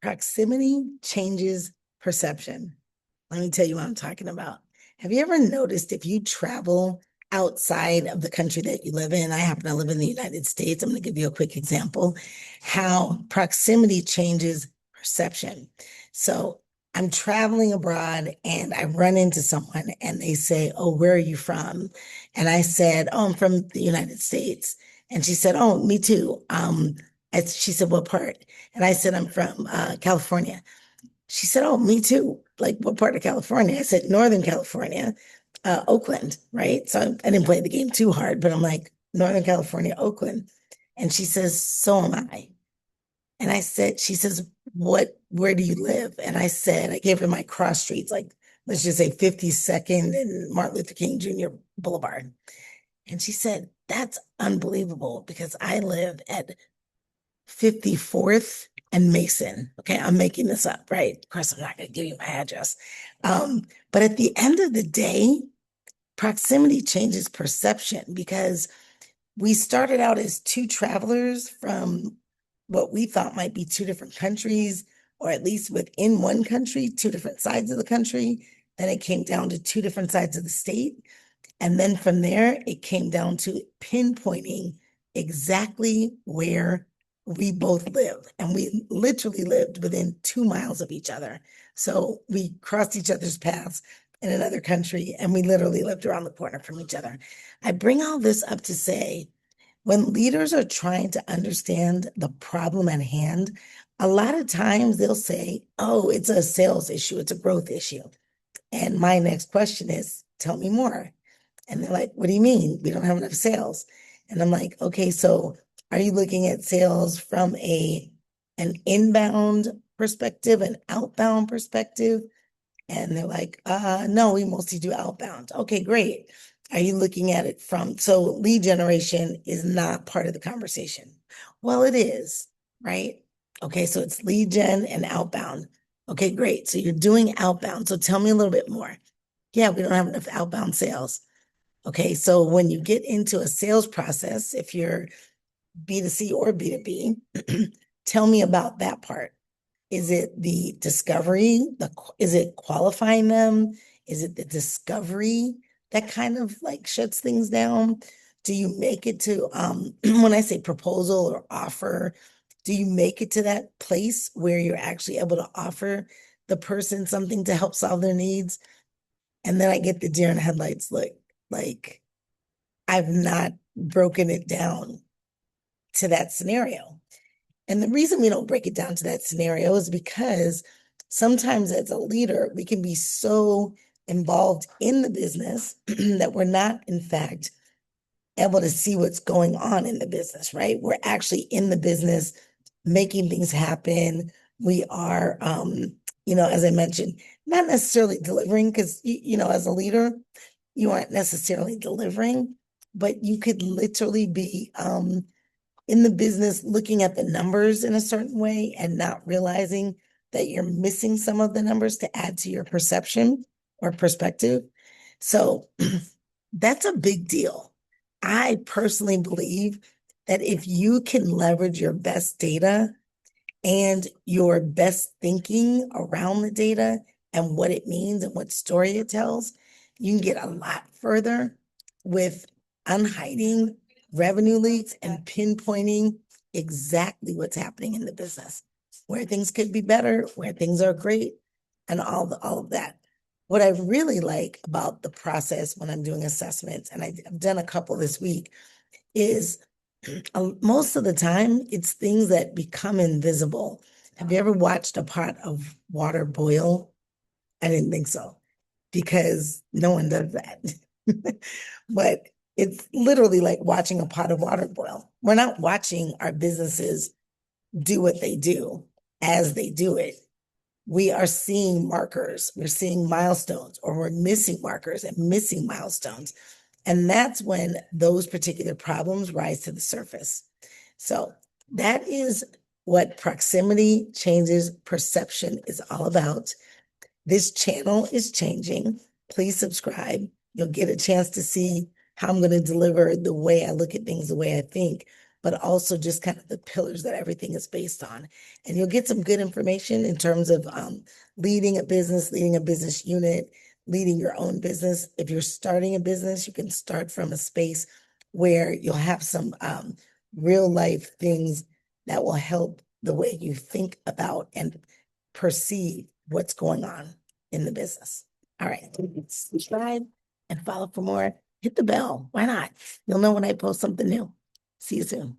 Proximity changes perception. Let me tell you what I'm talking about. Have you ever noticed if you travel outside of the country that you live in? I happen to live in the United States. I'm going to give you a quick example how proximity changes perception. So I'm traveling abroad and I run into someone and they say, "Oh, where are you from?" And I said, "Oh, I'm from the United States." And she said, "Oh, me too." She said, "What part?" And I said, "I'm from California." She said, "Oh, me too." Like, what part of California? I said, "Northern California, Oakland," right? So I didn't play the game too hard, but I'm like, "Northern California, Oakland." And she says, "So am I." And I said, she says, where do you live? And I said, I gave her my cross streets, like, let's just say 52nd and Martin Luther King Jr. Boulevard. And she said, "That's unbelievable because I live at 54th and Mason." Okay, I'm making this up, right? Of course, I'm not going to give you my address. But at the end of the day, proximity changes perception because we started out as two travelers from what we thought might be two different countries, or at least within one country, two different sides of the country. Then it came down to two different sides of the state. And then from there, it came down to pinpointing exactly where we both lived. And we literally lived within 2 miles of each other. So we crossed each other's paths in another country and we literally lived around the corner from each other. I bring all this up to say when leaders are trying to understand the problem at hand, a lot of times they'll say, "Oh, it's a sales issue, it's a growth issue." And my next question is, "Tell me more." And they're like, "What do you mean? We don't have enough sales." And I'm like, "Okay, so are you looking at sales from an inbound perspective, an outbound perspective?" And they're like, no, we mostly do outbound." "Okay, great. Are you looking at it from, so lead generation is not part of the conversation?" "Well, it is, right?" "Okay, so it's lead gen and outbound." "Okay, great. So you're doing outbound. So tell me a little bit more." "Yeah, we don't have enough outbound sales." "Okay, so when you get into a sales process, if you're B2C or B2B, tell me about that part. Is it the discovery? Is it qualifying them? Is it the discovery that kind of like shuts things down? Do you make it to, when I say proposal or offer, do you make it to that place where you're actually able to offer the person something to help solve their needs?" And then I get the deer in the headlights look, like I've not broken it down to that scenario. And the reason we don't break it down to that scenario is because sometimes as a leader, we can be so involved in the business that we're not, in fact, able to see what's going on in the business, right? We're actually in the business making things happen. We are, as I mentioned, not necessarily delivering because, as a leader, you aren't necessarily delivering, but you could literally be in the business looking at the numbers in a certain way and not realizing that you're missing some of the numbers to add to your perception or perspective. So that's a big deal. I personally believe that if you can leverage your best data and your best thinking around the data and what it means and what story it tells, you can get a lot further with unhiding revenue leaks and pinpointing exactly what's happening in the business, where things could be better, where things are great, and all of that. What I really like about the process when I'm doing assessments, and I've done a couple this week, is most of the time it's things that become invisible. Have you ever watched a pot of water boil? I didn't think so because no one does that. But it's literally like watching a pot of water boil. We're not watching our businesses do what they do as they do it. We are seeing markers, we're seeing milestones, or we're missing markers and missing milestones. And that's when those particular problems rise to the surface. So that is what proximity changes perception is all about. This channel is changing. Please subscribe. You'll get a chance to see how I'm going to deliver the way I look at things, the way I think but also just kind of the pillars that everything is based on. And you'll get some good information in terms of leading a business unit, leading your own business. If you're starting a business, you can start from a space where you'll have some real life things that will help the way you think about and perceive what's going on in the business. All right, subscribe and follow for more. Hit the bell. Why not? You'll know when I post something new. See you soon.